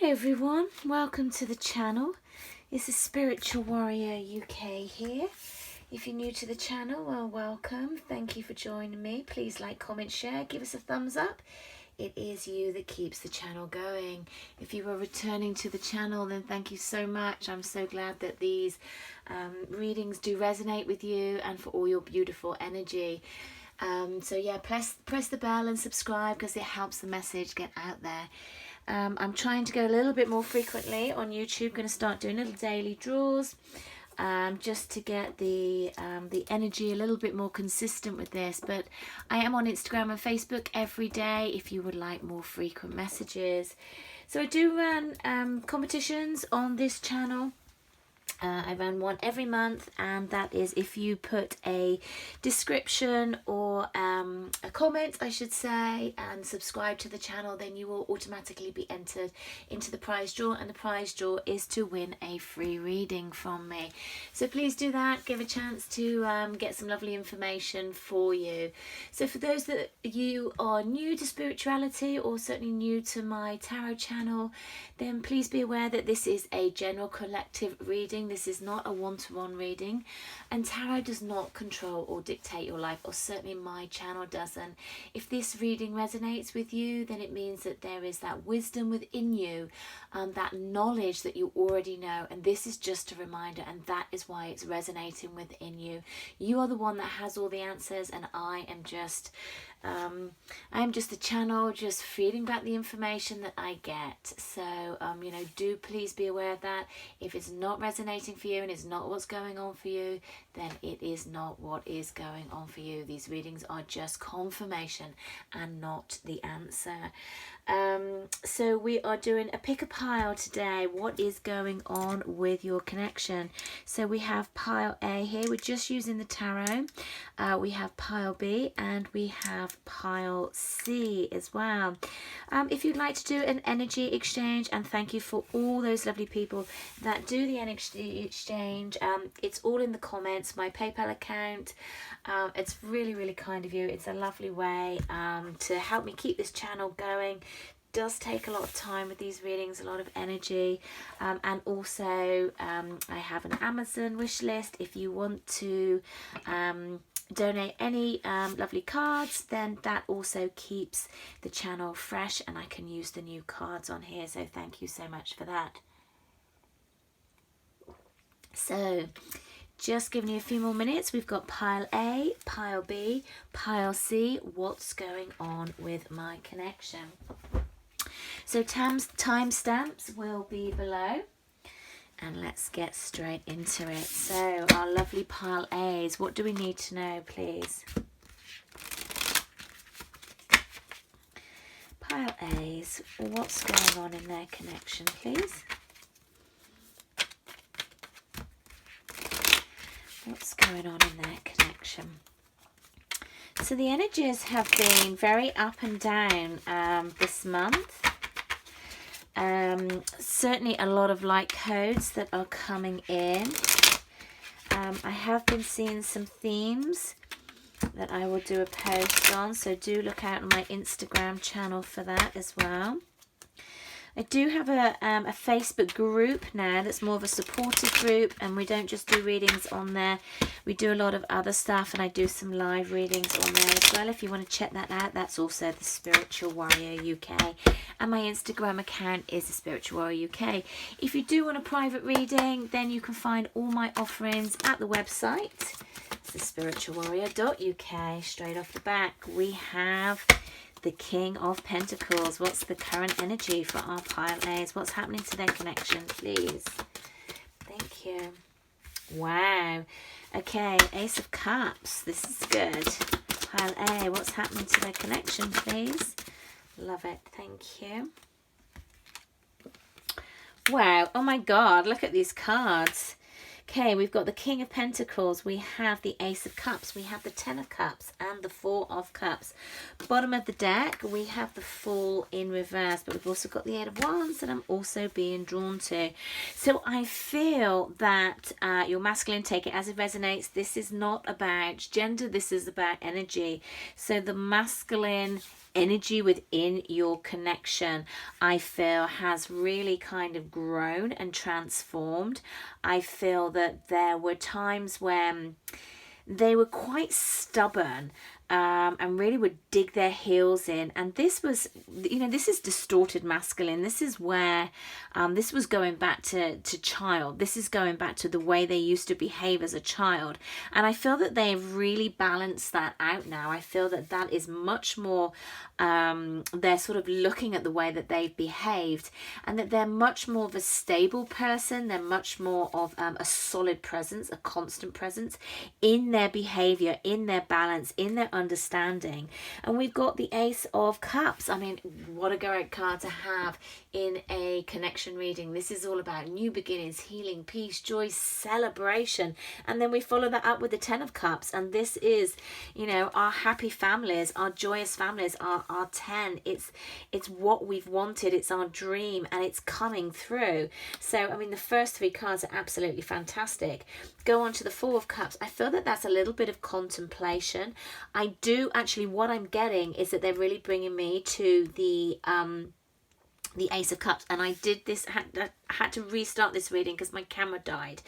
Hi everyone, welcome to the channel. This is Spiritual Warrior UK here. If you're new to the channel, well, welcome. Thank you for joining me. Please like, comment, share, give us a thumbs up. It is you that keeps the channel going. If you are returning to the channel, then thank you so much. I'm so glad that these readings do resonate with you and for all your beautiful energy. So yeah, press the bell and subscribe because it helps the message get out there. I'm trying to go a little bit more frequently on YouTube. Going to start doing little daily draws just to get the energy a little bit more consistent with this. But I am on Instagram and Facebook every day if you would like more frequent messages. So I do run competitions on this channel. I run one every month, and that is if you put a description or a comment, I should say, and subscribe to the channel, then you will automatically be entered into the prize draw, and the prize draw is to win a free reading from me. So please do that, give a chance to get some lovely information for you. So for those that you are new to spirituality or certainly new to my tarot channel, then please be aware that this is a general collective reading. This is not a one-to-one reading, and tarot does not control or dictate your life, or certainly my channel doesn't. If this reading resonates with you, then it means that there is that wisdom within you, that knowledge that you already know, and this is just a reminder, and that is why it's resonating within you. You are the one that has all the answers, and I am just the channel, just feeding back the information that I get. So you know, do please be aware of that. If it's not resonating for you and it's not what's going on for you, then it is not what is going on for you. These readings are just confirmation and not the answer. So we are doing a pick a pile today. What is going on with your connection? So we have pile A here. We're just using the tarot. We have pile B and we have pile C as well. If you'd like to do an energy exchange, and thank you for all those lovely people that do the energy exchange, it's all in the comments, my PayPal account. It's really, really kind of you. It's a lovely way to help me keep this channel going. Does take a lot of time with these readings, a lot of energy, and also I have an Amazon wish list. If you want to donate any lovely cards, then that also keeps the channel fresh and I can use the new cards on here, so thank you so much for that. So just giving you a few more minutes. We've got pile A, pile B, pile C. What's going on with my connection? So timestamps will be below, and let's get straight into it. So our lovely pile A's, what do we need to know, please? Pile A's, what's going on in their connection, please? What's going on in their connection? So the energies have been very up and down this month. Certainly a lot of light codes that are coming in. I have been seeing some themes that I will do a post on, so do look out on my Instagram channel for that as well. I do have a Facebook group now that's more of a supportive group, and we don't just do readings on there. We do a lot of other stuff, and I do some live readings on there as well. If you want to check that out, that's also the Spiritual Warrior UK. And my Instagram account is the Spiritual Warrior UK. If you do want a private reading, then you can find all my offerings at the website. It's thespiritualwarrior.uk. Straight off the back, we have the King of Pentacles. What's the current energy for our pile A's? What's happening to their connection, please? Thank you. Wow. Okay, Ace of Cups. This is good. Pile A, what's happening to their connection, please? Love it. Thank you. Wow. Oh my God. Look at these cards. Okay, we've got the King of Pentacles, we have the Ace of Cups, we have the Ten of Cups and the Four of Cups. Bottom of the deck, we have the Fool in reverse, but we've also got the Eight of Wands that I'm also being drawn to. So I feel that your masculine, take it as it resonates. This is not about gender, this is about energy. So the masculine energy within your connection, I feel, has really kind of grown and transformed. I feel that there were times when they were quite stubborn, and really would dig their heels in. And this was, you know, this is distorted masculine. This is where, this was going back to child. This is going back to the way they used to behave as a child. And I feel that they've really balanced that out now. I feel that that is much more, they're sort of looking at the way that they've behaved, and that they're much more of a stable person. They're much more of a solid presence, a constant presence in their behavior, in their balance, in their understanding. And we've got the Ace of Cups. I mean, what a great card to have in a connection reading. This is all about new beginnings, healing, peace, joy, celebration. And then we follow that up with the 10 of Cups. And this is, you know, our happy families, our joyous families, our 10. It's what we've wanted. It's our dream, and it's coming through. So, I mean, the first 3 cards are absolutely fantastic. Go on to the 4 of Cups. I feel that that's a little bit of contemplation. I do actually, what I'm getting is that they're really bringing me to the Ace of Cups. And I did this, had to restart this reading because my camera died,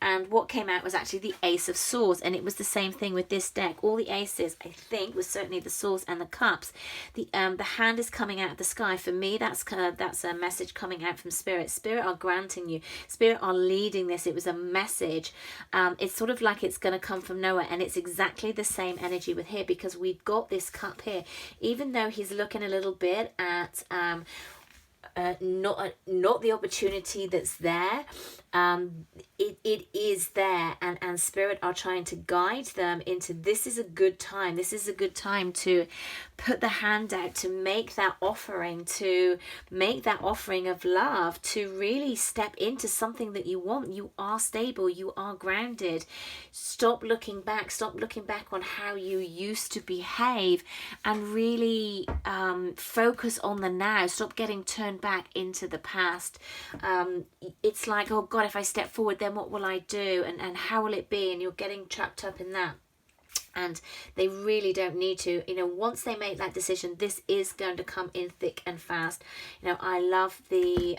and what came out was actually the Ace of Swords. And it was the same thing with this deck. All the aces, I think, was certainly the Swords and the Cups. The hand is coming out of the sky. For me, that's a message coming out from Spirit. Spirit are granting you, Spirit are leading this. It was a message. It's sort of like it's going to come from nowhere, and it's exactly the same energy with here, because we've got this cup here. Even though he's looking a little bit at not the opportunity that's there, it is there, and Spirit are trying to guide them into, this is a good time. This is a good time to put the hand out, to make that offering, of love, to really step into something that you want. You are stable, you are grounded. Stop looking back on how you used to behave, and really focus on the now. Stop getting turned back into the past. It's like, oh God, if I step forward, then what will I do, and how will it be? And you're getting trapped up in that. And they really don't need to. You know, once they make that decision, this is going to come in thick and fast. You know, I love the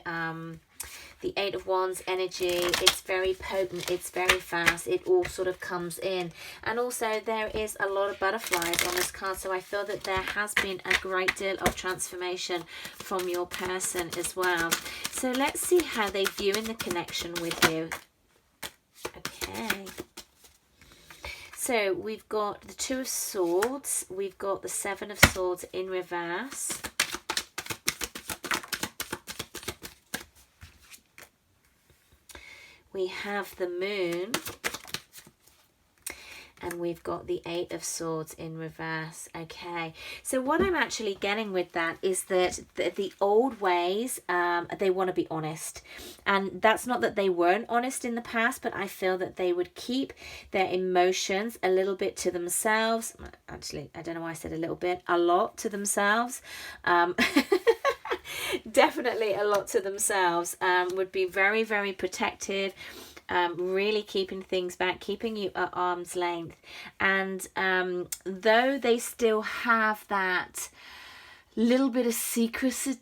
8 of Wands energy. It's very potent, it's very fast, it all sort of comes in. And also there is a lot of butterflies on this card, so I feel that there has been a great deal of transformation from your person as well. So let's see how they view in the connection with you. Okay. So we've got the 2 of Swords, we've got the 7 of Swords in reverse. We have the Moon, and we've got the 8 of Swords in reverse. Okay, so what I'm actually getting with that is that the old ways, they want to be honest. And that's not that they weren't honest in the past, but I feel that they would keep their emotions a little bit to themselves. Actually, I don't know why I said a little bit, a lot to themselves. Definitely a lot to themselves. Would be very, very protective. Really keeping things back, keeping you at arm's length. And though they still have that little bit of secrecy,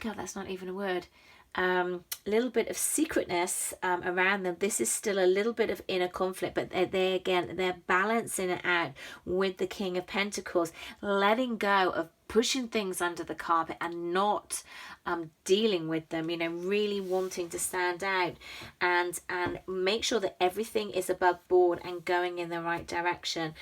God, that's not even a word, little bit of secretness around them. This is still a little bit of inner conflict, but they're balancing it out with the King of Pentacles, letting go of pushing things under the carpet and not dealing with them, you know, really wanting to stand out and make sure that everything is above board and going in the right direction.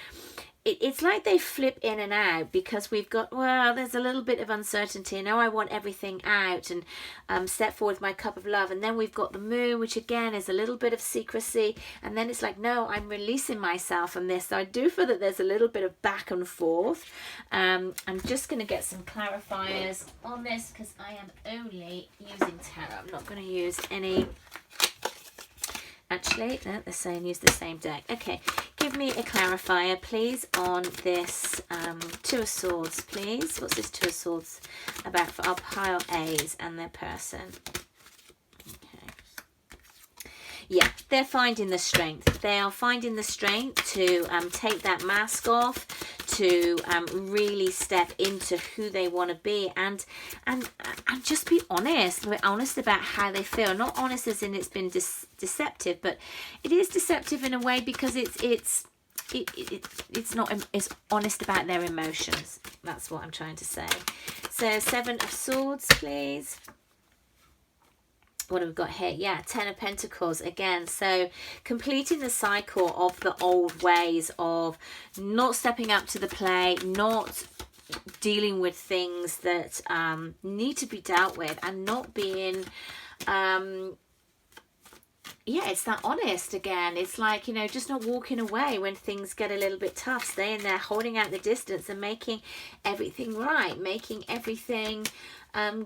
It's like they flip in and out, because we've got, well, there's a little bit of uncertainty. Now I want everything out and step forward with my cup of love. And then we've got the Moon, which again is a little bit of secrecy. And then it's like, no, I'm releasing myself from this. So I do feel that there's a little bit of back and forth. I'm just going to get some clarifiers on this, because I am only using tarot. I'm not going to use any... Actually, no, they're saying use the same deck. Okay, give me a clarifier, please, on this 2 of Swords, please. What's this 2 of Swords about for our pile A's and their person? Okay. Yeah, they're finding the strength. They are finding the strength to take that mask off, to really step into who they want to be, and just be honest. We're honest about how they feel. Not honest as in it's been deceptive, but it is deceptive in a way because it's not as honest about their emotions. That's what I'm trying to say. So 7 of Swords, please. What have we got here? Yeah, 10 of Pentacles again. So completing the cycle of the old ways of not stepping up to the plate, not dealing with things that need to be dealt with, and not being yeah, it's that honest again. It's like, you know, just not walking away when things get a little bit tough, staying there, holding out the distance and making everything right, making everything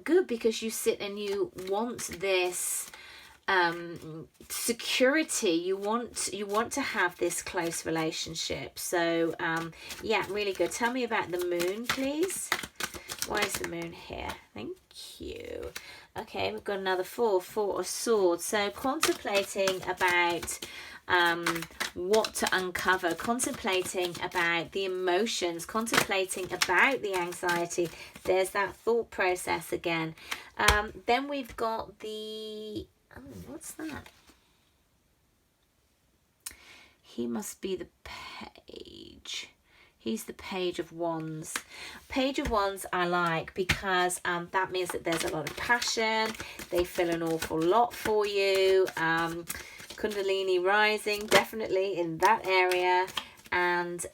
good, because you sit and you want this security. You want to have this close relationship. So yeah, really good. Tell me about the moon, please. Why is the moon here? Thank you. Okay, we've got another 4 of Swords. So contemplating about what to uncover, contemplating about the emotions, contemplating about the anxiety. There's that thought process again. Then we've got the, oh, what's that? He must be the Page. He's the Page of Wands. Page of Wands I like because that means that there's a lot of passion. They feel an awful lot for you. Kundalini rising, definitely in that area. And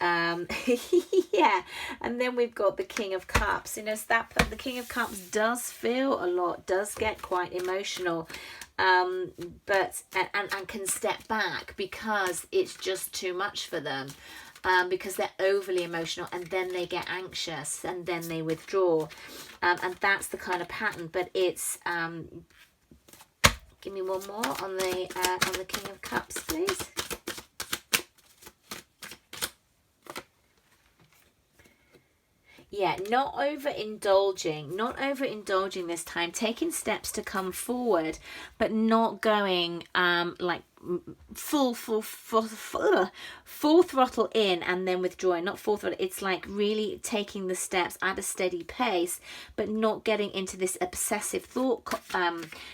yeah, and then we've got the King of Cups. You know, the King of Cups does feel a lot, does get quite emotional, but and can step back because it's just too much for them. Because they're overly emotional, and then they get anxious, and then they withdraw, and that's the kind of pattern. But it's give me one more on the King of Cups, please. Yeah, not overindulging this time, taking steps to come forward, but not going like full throttle in and then withdrawing. Not full throttle, it's like really taking the steps at a steady pace, but not getting into this obsessive thought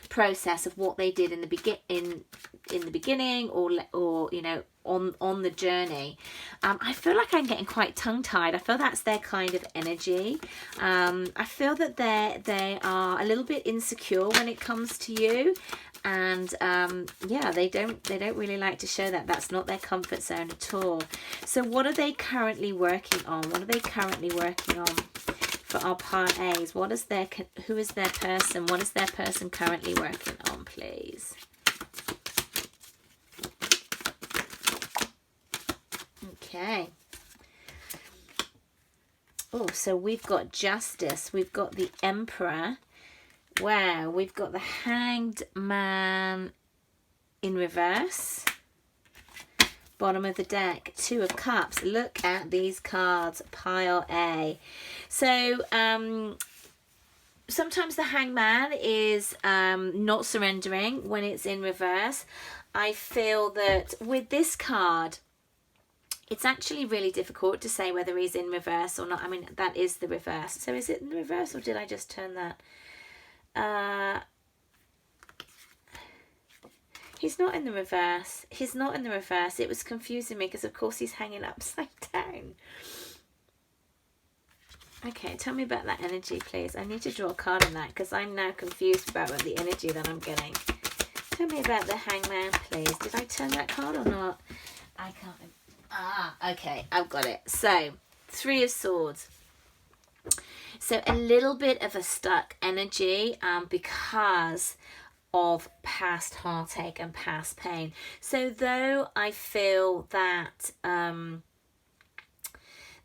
process of what they did in the beginning, or you know, on the journey. I feel like I'm getting quite tongue-tied. I feel that's their kind of energy. I feel that they are a little bit insecure when it comes to you, and yeah, they don't really like to show that. That's not their comfort zone at all. So what are they currently working on? What are they currently working on for our part A's? Who is their person? What is their person currently working on, please? Okay. Oh, so we've got Justice. We've got the Emperor. Wow, we've got the Hanged Man in reverse. Bottom of the deck, 2 of Cups. Look at these cards, pile A. So sometimes the Hangman is not surrendering when it's in reverse. I feel that with this card, it's actually really difficult to say whether he's in reverse or not. I mean, that is the reverse. So is it in reverse, or did I just turn that? He's not in the reverse. He's not in the reverse. It was confusing me because, of course, he's hanging upside down. Okay, tell me about that energy, please. I need to draw a card on that because I'm now confused about the energy that I'm getting. Tell me about the Hangman, please. Did I turn that card or not? I can't. Ah, okay, I've got it. So, 3 of Swords. So a little bit of a stuck energy because of past heartache and past pain. So though I feel that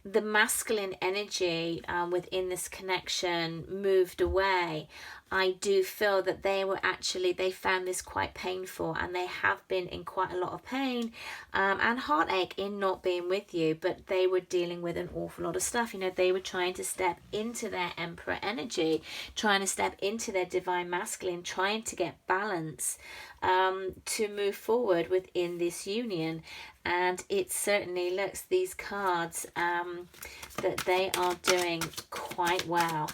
the masculine energy within this connection moved away, I do feel that they found this quite painful, and they have been in quite a lot of pain and heartache in not being with you, but they were dealing with an awful lot of stuff. You know, they were trying to step into their Emperor energy, trying to step into their divine masculine, trying to get balance to move forward within this union. And it certainly looks, these cards, that they are doing quite well.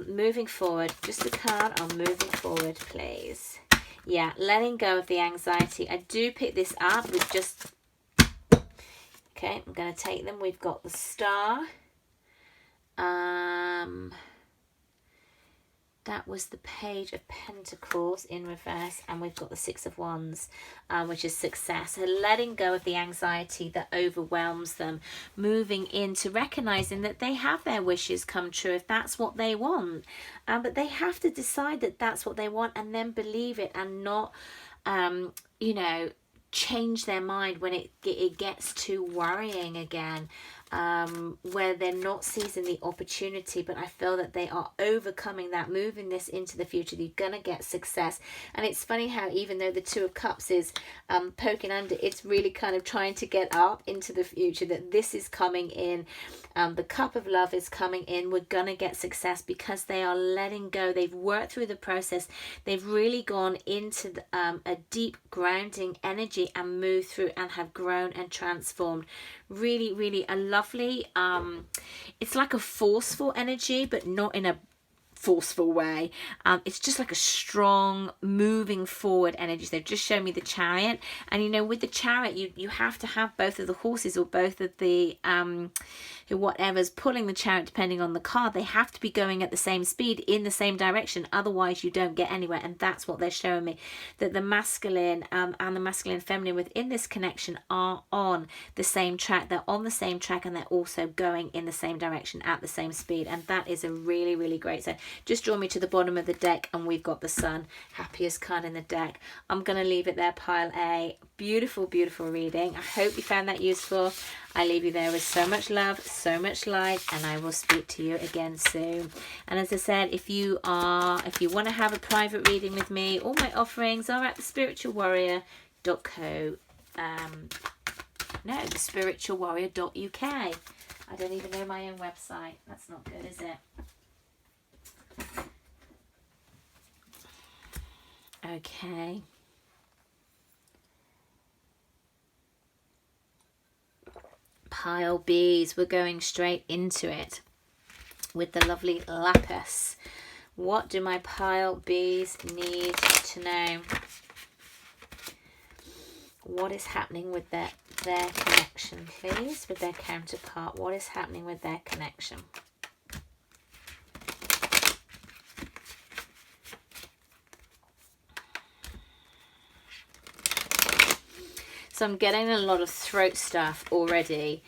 Moving forward, just a card on moving forward, please. Yeah, letting go of the anxiety. I do pick this up with just, okay, I'm going to take them. We've got the Star. That was the Page of Pentacles in reverse, and we've got the Six of Wands, which is success. So letting go of the anxiety that overwhelms them, moving into recognizing that they have their wishes come true if that's what they want, but they have to decide that that's what they want, and then believe it, and not you know, change their mind when it gets too worrying again. Where they're not seizing the opportunity, but I feel that they are overcoming that, moving this into the future. You're going to get success. And it's funny how even though the Two of Cups is poking under, it's really kind of trying to get up into the future, that this is coming in. The Cup of Love is coming in. We're going to get success because they are letting go. They've worked through the process. They've really gone into a deep grounding energy and moved through and have grown and transformed. Really, really a lovely, it's like a forceful energy, but not in a forceful way. It's just like a strong moving forward energy. So they've just shown me the Chariot, and you know, with the Chariot you have to have both of the horses or both of the whatever's pulling the Chariot, depending on the card, they have to be going at the same speed in the same direction, otherwise you don't get anywhere. And that's what they're showing me, that the masculine and the masculine feminine within this connection are on the same track. They're on the same track, and they're also going in the same direction at the same speed, and that is a really, really great. So just draw me to the bottom of the deck, and we've got the Sun, happiest card in the deck. I'm going to leave it there, pile A. Beautiful, beautiful reading. I hope you found that useful. I leave you there with so much love, so much light, and I will speak to you again soon. And as I said, if you want to have a private reading with me, all my offerings are at thespiritualwarrior.co. thespiritualwarrior.uk. I don't even know my own website. That's not good, is it? Okay. Pile B's, we're going straight into it with the lovely lapis. What do my pile B's need to know? What is happening with their connection, please, with their counterpart? What is happening with their connection? So I'm getting a lot of throat stuff already.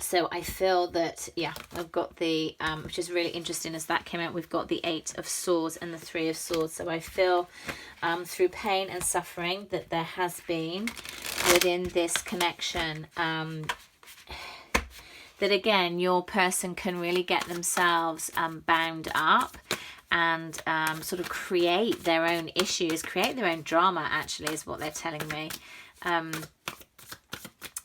So I feel that, yeah, I've got the, which is really interesting as that came out, we've got the 8 of Swords and the 3 of Swords. So I feel through pain and suffering that there has been within this connection, that again, your person can really get themselves bound up and sort of create their own issues, create their own drama, actually, is what they're telling me.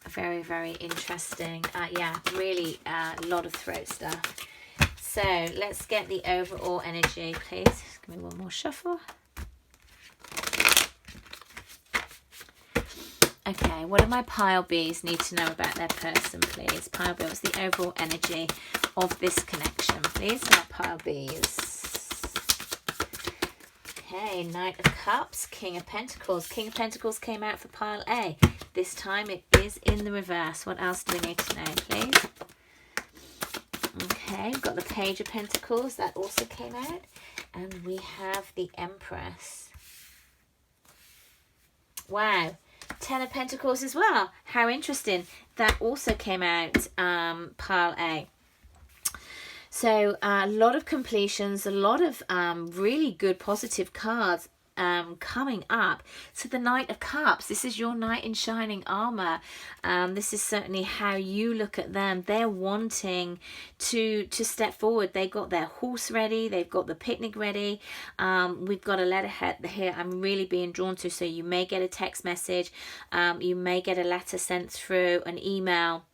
Very, very interesting. Yeah, really a lot of throat stuff. So let's get the overall energy, please. Give me one more shuffle. Okay, what do my pile B's need to know about their person, please? Pile B, what's the overall energy of this connection, please? My pile B's. Okay, Knight of Cups, King of Pentacles. King of Pentacles came out for pile A. This time it is in the reverse. What else do we need to know, please? Okay, we've got the Page of Pentacles. That also came out. And we have the Empress. Wow. 10 of Pentacles as well. How interesting. That also came out pile A. So a lot of completions, a lot of really good positive cards. coming up to the Knight of Cups. This is your knight in shining armor. This is certainly how you look at them. They're wanting to step forward. They got their horse ready. They've got the picnic ready. We've got a letterhead here I'm really being drawn to. So you may get a text message. You may get a letter sent through, an email.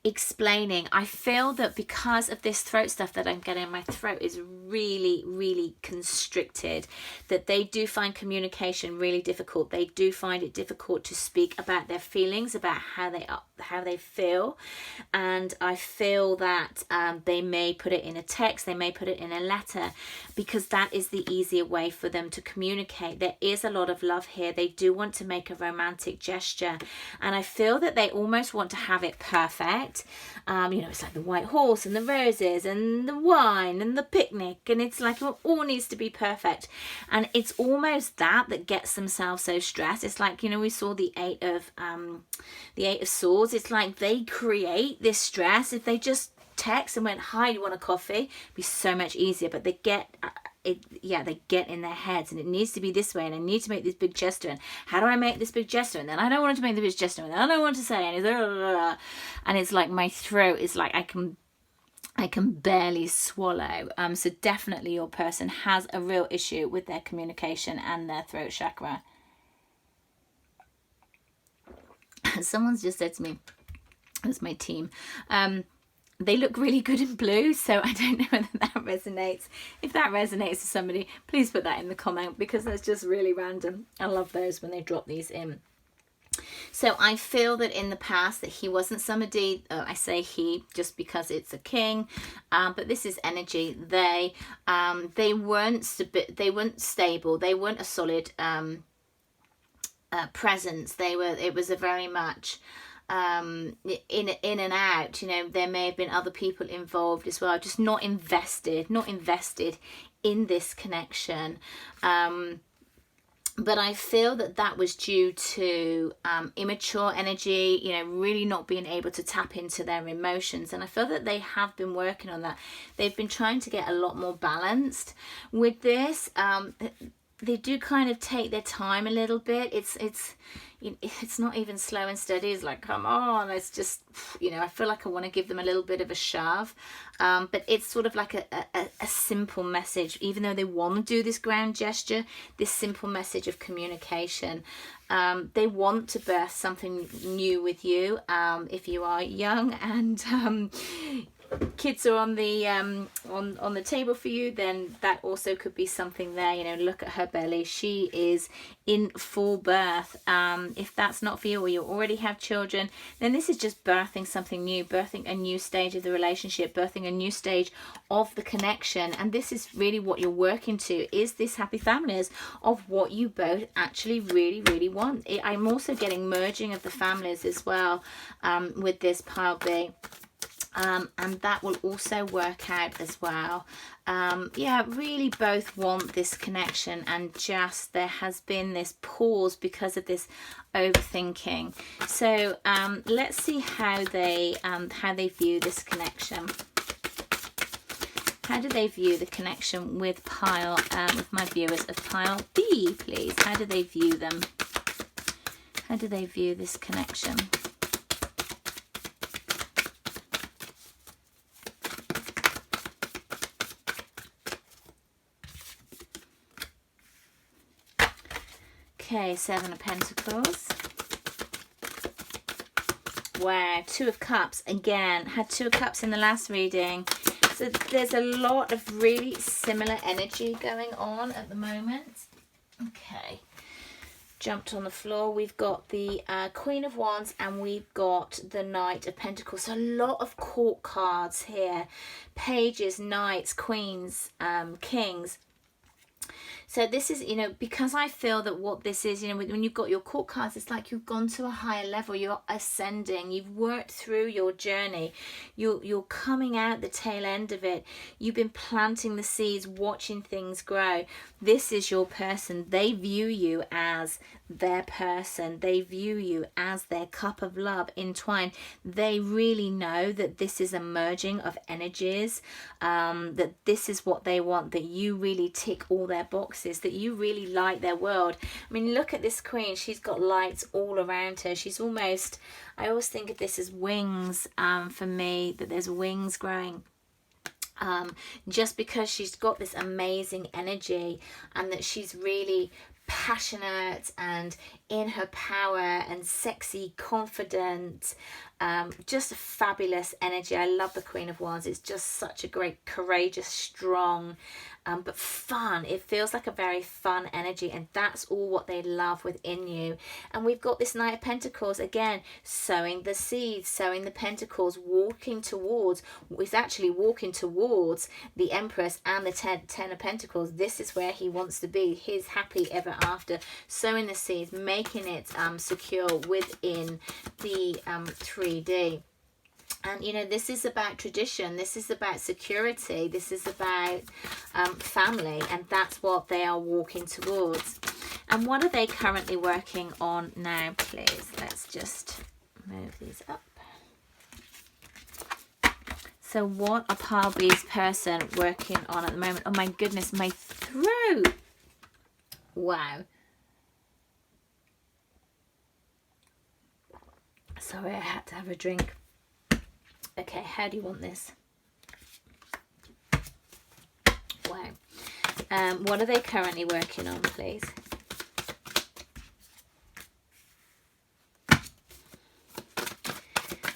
Explaining. I feel that because of this throat stuff that I'm getting, my throat is really constricted, that they do find communication really difficult. They do find it difficult to speak about their feelings, about how they feel. And I feel that they may put it in a text, they may put it in a letter, because that is the easier way for them to communicate. There is a lot of love here. They do want to make a romantic gesture, and I feel that they almost want to have it perfect. It's like the white horse and the roses and the wine and the picnic, and it's like it all needs to be perfect. And it's almost that gets themselves so stressed. It's like, we saw the eight of swords. It's like they create this stress. If they just text and went, "Hi, you want a coffee?" it'd be so much easier. But they get they get in their heads, and it needs to be this way, and I need to make this big gesture, and how do I make this big gesture, and then I don't want to make the big gesture, and then I don't want to say anything, and it's like my throat is like I can barely swallow. So definitely your person has a real issue with their communication and their throat chakra. Someone's just said to me, that's my team, they look really good in blue, so I don't know whether that resonates. If that resonates with somebody, please put that in the comment, because that's just really random. I love those when they drop these in. So I feel that in the past that he wasn't somebody, I say he just because it's a king, but this is energy. They weren't stable. They weren't a solid presence. It was a very much in and out. There may have been other people involved as well, just not invested in this connection. But I feel that was due to immature energy, really not being able to tap into their emotions. And I feel that they have been working on that. They've been trying to get a lot more balanced with this. They do kind of take their time a little bit. It's not even slow and steady. It's like, come on, it's just, I feel like I want to give them a little bit of a shove. But it's sort of like a simple message, even though they want to do this grand gesture, this simple message of communication. They want to birth something new with you. If you are young and kids are on the table for you, then that also could be something there. Look at her belly, she is in full birth. If that's not for you, or you already have children, then this is just birthing something new, birthing a new stage of the relationship, birthing a new stage of the connection. And this is really what you're working to, is this happy families of what you both actually really want. I'm also getting merging of the families as well with this pile B. And that will also work out as well. Really both want this connection, and just there has been this pause because of this overthinking. So let's see how they view this connection. How do they view the connection with with my viewers of pile B, please? How do they view them? How do they view this connection? Okay, Seven of Pentacles. Wow, Two of Cups. Again, had Two of Cups in the last reading. So there's a lot of really similar energy going on at the moment. Okay. Jumped on the floor. We've got the Queen of Wands, and we've got the Knight of Pentacles. So a lot of court cards here. Pages, knights, queens, kings. So this is, because I feel that what this is, when you've got your court cards, it's like you've gone to a higher level, you're ascending, you've worked through your journey, you're coming out the tail end of it, you've been planting the seeds, watching things grow. This is your person. They view you as their person. They view you as their cup of love entwined. They really know that this is a merging of energies, that this is what they want, that you really tick all their boxes, that you really like their world. I mean, look at this queen. She's got lights all around her. She's almost, I always think of this as wings for me, that there's wings growing. Just because she's got this amazing energy, and that she's really passionate and in her power and sexy, confident, just a fabulous energy. I love the Queen of Wands. It's just such a great, courageous, strong, but fun. It feels like a very fun energy, and that's all what they love within you. And we've got this Knight of Pentacles again, sowing the seeds, sowing the pentacles, walking towards, it's actually walking towards the Empress and the Ten of Pentacles. This is where he wants to be, his happy ever after, sowing the seeds, making it secure within the 3D. And, you know, this is about tradition. This is about security. This is about family. And that's what they are walking towards. And what are they currently working on now, please? Let's just move these up. So what are Pile B's person working on at the moment? Oh, my goodness, my throat. Wow. Sorry, I had to have a drink. Okay, how do you want this? Wow. What are they currently working on, please?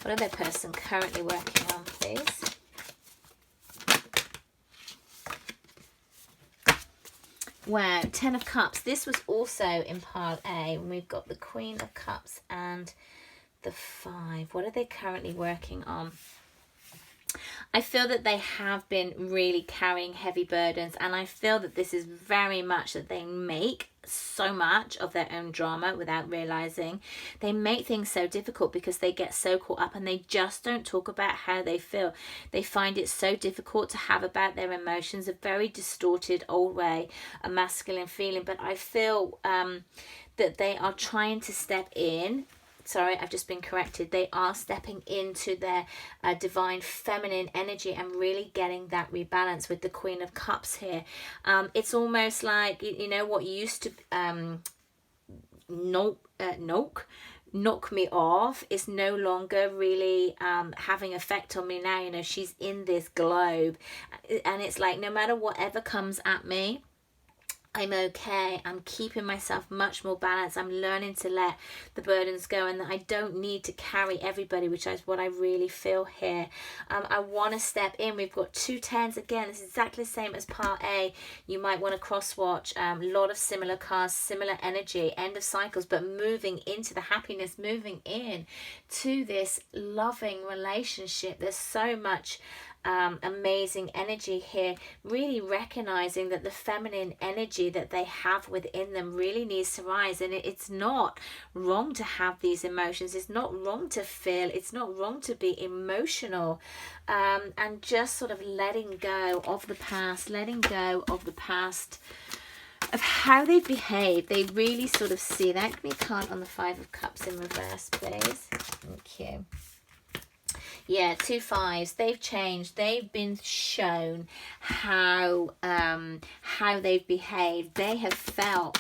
What are their person currently working on, please? Wow, Ten of Cups. This was also in pile A. And we've got the Queen of Cups and the 5. What are they currently working on? I feel that they have been really carrying heavy burdens, and I feel that this is very much that they make so much of their own drama without realizing. They make things so difficult because they get so caught up, and they just don't talk about how they feel. They find it so difficult to have about their emotions, a very distorted old way, a masculine feeling. But I feel that they are trying to step in. Sorry, I've just been corrected. They are stepping into their divine feminine energy and really getting that rebalance with the Queen of Cups here. It's almost like, you know, what used to knock me off is no longer really having effect on me now. You know, she's in this globe, and it's like no matter whatever comes at me, I'm okay. I'm keeping myself much more balanced. I'm learning to let the burdens go, and that I don't need to carry everybody, which is what I really feel here. I want to step in. We've got 2 10s again. It's exactly the same as part A. You might want to cross-watch. A lot of similar cards, similar energy, end of cycles, but moving into the happiness, moving in to this loving relationship. There's so much amazing energy here, really recognizing that the feminine energy that they have within them really needs to rise. And it's not wrong to have these emotions. It's not wrong to feel. It's not wrong to be emotional, and just sort of letting go of the past, of how they behave. They really sort of see that. Give me a card on the 5 of Cups in reverse, please. Thank you. Yeah, 2 5s. They've changed. They've been shown how they've behaved. They have felt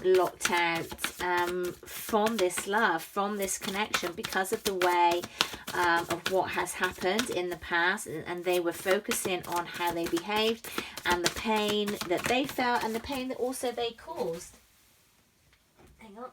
locked out from this love, from this connection, because of the way of what has happened in the past, and they were focusing on how they behaved and the pain that they felt and the pain that also they caused. Hang on.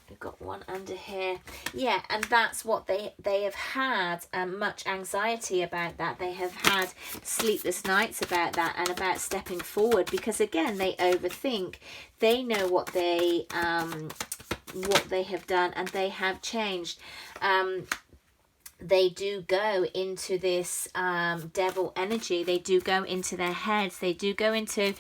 We've got one under here. Yeah, and that's what they have had much anxiety about that. They have had sleepless nights about that, and about stepping forward, because again, they overthink. They know what they have done, and they have changed. They do go into this devil energy. They do go into their heads. They do go into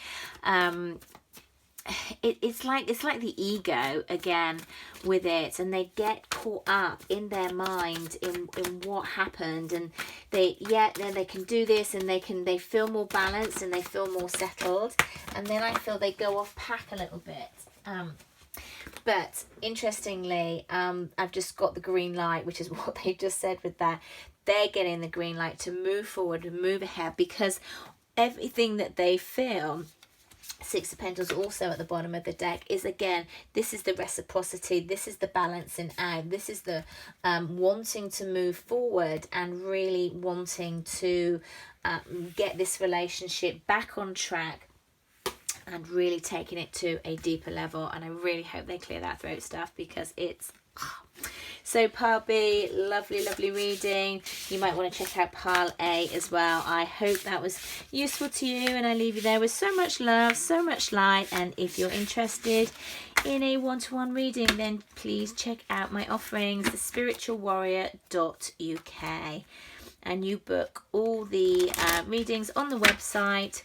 it's like the ego again with it, and they get caught up in their mind in what happened, and they can do this, and they feel more balanced and they feel more settled, and then I feel they go off pack a little bit. But interestingly, I've just got the green light, which is what they just said with that. They're getting the green light to move forward and move ahead, because everything that they feel Six of Pentacles also at the bottom of the deck is, again, this is the reciprocity, this is the balancing out, this is the wanting to move forward and really wanting to get this relationship back on track and really taking it to a deeper level. And I really hope they clear that throat stuff, because it's so pile B, lovely, lovely reading. You might want to check out pile A as well. I hope that was useful to you, and I leave you there with so much love, so much light. And if you're interested in a one-to-one reading, then please check out my offerings, thespiritualwarrior.uk, and you book all the readings on the website,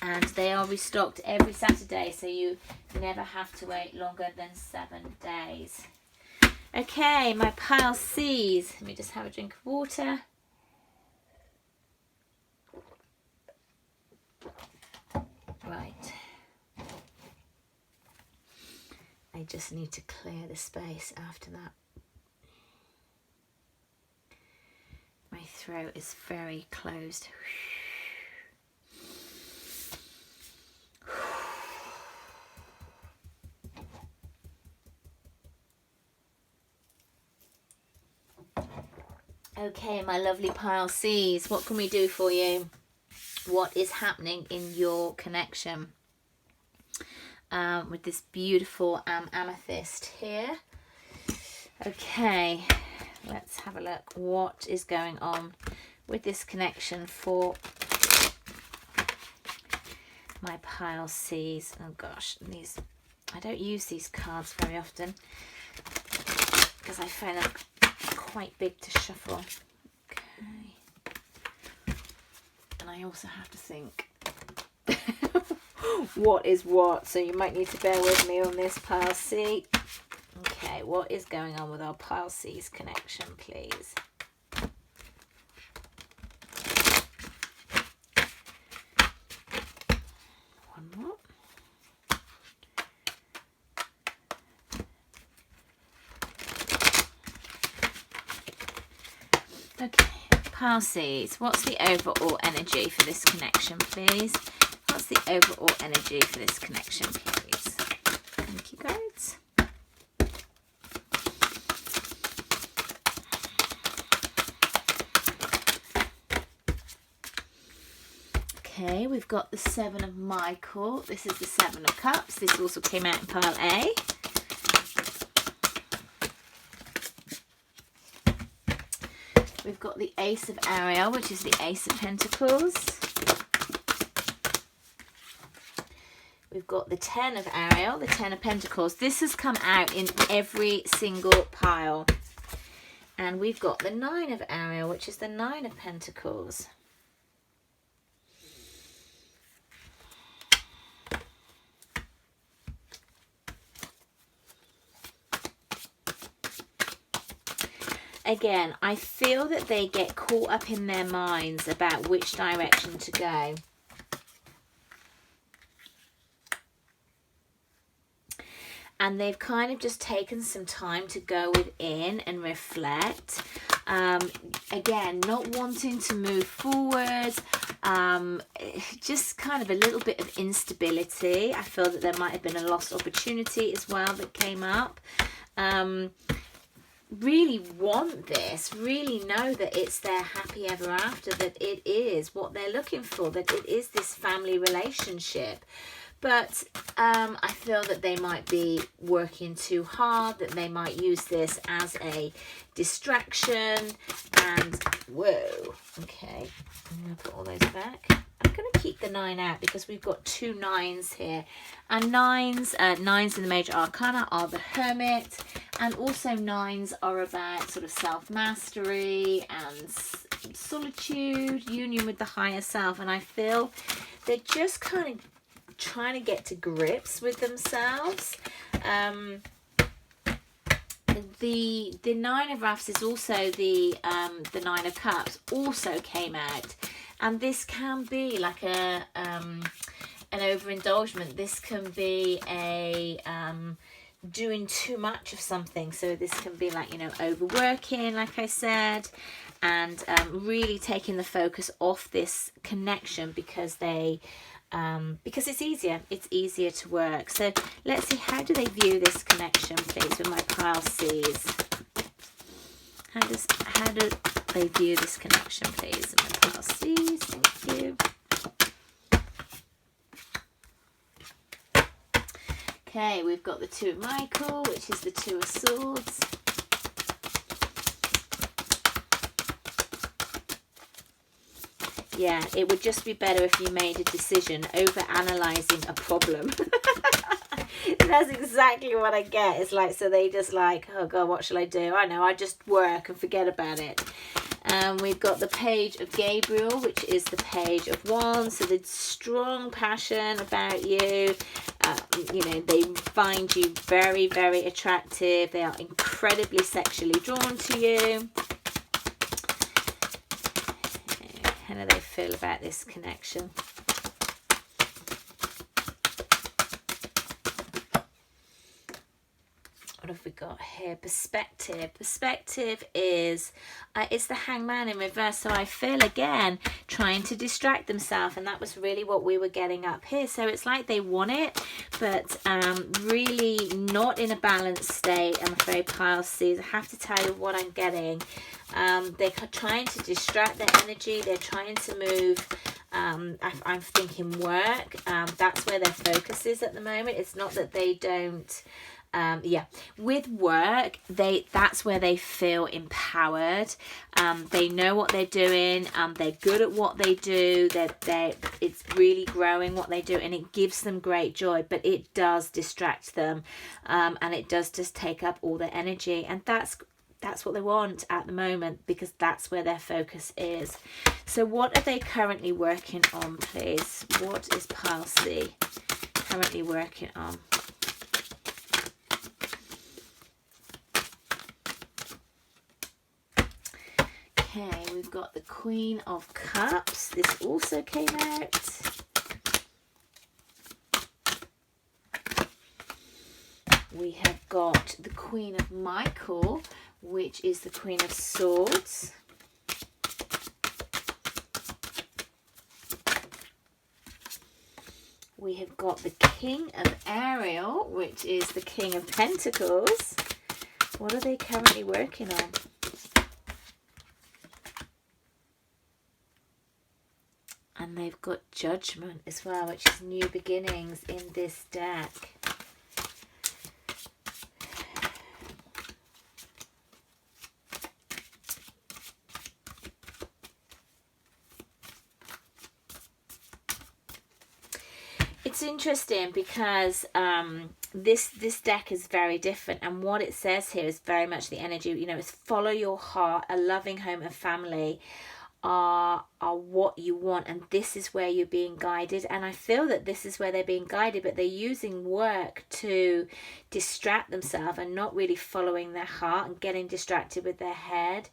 and they are restocked every Saturday, so you never have to wait longer than 7 days. Okay, my pile C's. Let me just have a drink of water. Right. I just need to clear the space after that. My throat is very closed. Okay, my lovely pile C's, what can we do for you? What is happening in your connection with this beautiful amethyst here? Okay, let's have a look. What is going on with this connection for my pile C's? Oh gosh, these, I don't use these cards very often because I find them quite big to shuffle. Okay, and I also have to think what is what, so you might need to bear with me on this pile C. Okay, what is going on with our pile C's connection, please? One more. Okay, pile C's, what's the overall energy for this connection, please? What's the overall energy for this connection, please? Thank you, guys. Okay, we've got the Seven of Michael. This is the Seven of Cups. This also came out in pile A. We've got the Ace of Ariel, which is the Ace of Pentacles. We've got the Ten of Ariel, the Ten of Pentacles. This has come out in every single pile. And we've got the Nine of Ariel, which is the Nine of Pentacles. Again, I feel that they get caught up in their minds about which direction to go. And they've kind of just taken some time to go within and reflect. Again, not wanting to move forward. Just kind of a little bit of instability. I feel that there might have been a lost opportunity as well that came up. Really want this, really know that it's their happy ever after, that it is what they're looking for, that it is this family relationship. But I feel that they might be working too hard, that they might use this as a distraction. And whoa, okay, I'm going to put all those back. I'm going to keep the 9 out because we've got 2 9s here. And nines in the major arcana are the Hermit. And also 9s are about sort of self-mastery and solitude, union with the higher self. And I feel they're just kind of trying to get to grips with themselves. The 9 of Wraths is also the 9 of Cups also came out. And this can be like an overindulgence. This can be a doing too much of something. So this can be like, you know, overworking, like I said, and really taking the focus off this connection because they because it's easier to work. So let's see, how do they view this connection, please, with my pile C's? How do they view this connection, please, with my pile C's? Thank you. Okay, we've got the Two of Michael, which is the Two of Swords. Yeah, it would just be better if you made a decision over analysing a problem. That's exactly what I get. It's like, so they just like, oh God, what shall I do? I know, I just work and forget about it. We've got the Page of Gabriel, which is the Page of Wands. So the strong passion about you. You know, they find you very, very attractive. They are incredibly sexually drawn to you. How do they feel about this connection? What have we got here? Perspective. Perspective is it's the Hangman in reverse. So I feel, again, trying to distract themselves, and that was really what we were getting up here. So it's like they want it, but really not in a balanced state. I'm afraid, pile C's. I have to tell you what I'm getting. They're trying to distract their energy. They're trying to move. I'm thinking work. That's where their focus is at the moment. It's not that they don't. With work, that's where they feel empowered. They know what they're doing. They're good at what they do. It's really growing what they do, and it gives them great joy. But it does distract them, and it does just take up all their energy. And that's what they want at the moment, because that's where their focus is. So what are they currently working on, please? What is pile C currently working on? Okay, we've got the Queen of Cups. This also came out. We have got the Queen of Michael, which is the Queen of Swords. We have got the King of Ariel, which is the King of Pentacles. What are they currently working on? And they've got Judgment as well, which is new beginnings in this deck. It's interesting because this deck is very different, and what it says here is very much the energy, you know, it's follow your heart. A loving home and family are what you want, and this is where you're being guided. And I feel that this is where they're being guided, but they're using work to distract themselves and not really following their heart and getting distracted with their head.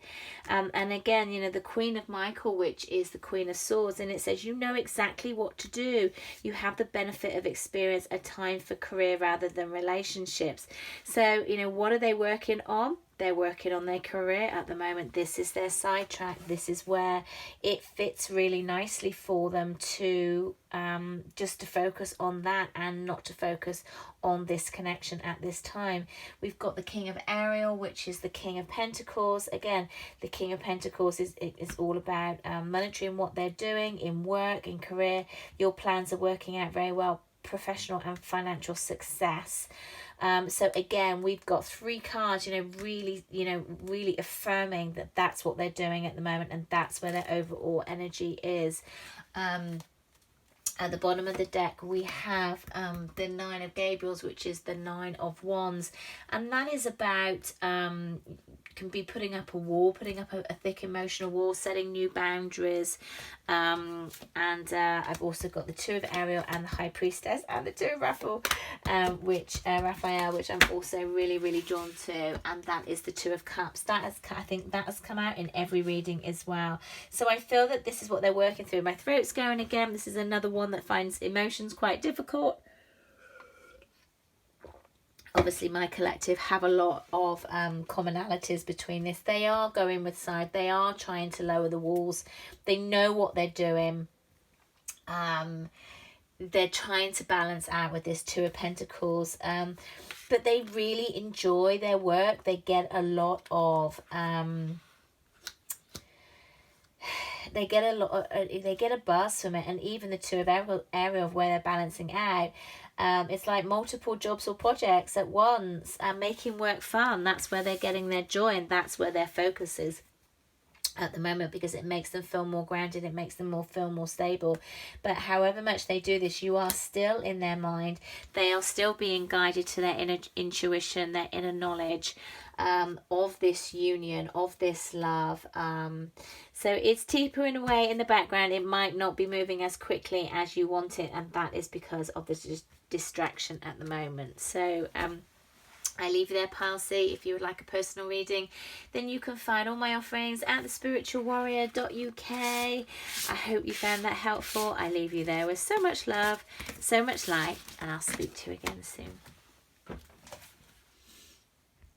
And again, you know, the Queen of Michael, which is the Queen of Swords, and it says you know exactly what to do. You have the benefit of experience, a time for career rather than relationships. So, you know, what are they working on? They're working on their career at the moment. This is their sidetrack. This is where it fits really nicely for them to just to focus on that and not to focus on this connection at this time. We've got the King of Ariel, which is the King of Pentacles. Again, the King of Pentacles is all about monetary and what they're doing in work, in career. Your plans are working out very well, professional and financial success. So again, we've got 3 cards, really affirming that that's what they're doing at the moment, and that's where their overall energy is. At the bottom of the deck, we have the 9 of Gabriels, which is the 9 of Wands, and that is about can be putting up a wall, putting up a thick emotional wall, setting new boundaries. And I've also got the 2 of Ariel and the High Priestess and the 2 of Raphael, which I'm also really, really drawn to, and that is the 2 of Cups. I think that has come out in every reading as well. So I feel that this is what they're working through. My throat's going again. This is another one that finds emotions quite difficult. Obviously, my collective have a lot of commonalities between this. They are going with side. They are trying to lower the walls. They know what they're doing. they're trying to balance out with this Two of Pentacles, but they really enjoy their work. They get a lot of they get a buzz from it. And even the Two of area of where they're balancing out, it's like multiple jobs or projects at once, and making work fun. That's where they're getting their joy, and that's where their focus is at the moment, because it makes them feel more grounded, it makes them feel more stable. But however much they do this, you are still in their mind. They are still being guided to their inner intuition, their inner knowledge of this union, of this love. So it's teetering away in the background. It might not be moving as quickly as you want it, and that is because of the distraction at the moment. So I leave you there, Palsy. If you would like a personal reading, then you can find all my offerings at thespiritualwarrior.uk. I hope you found that helpful. I leave you there with so much love, so much light, and I'll speak to you again soon.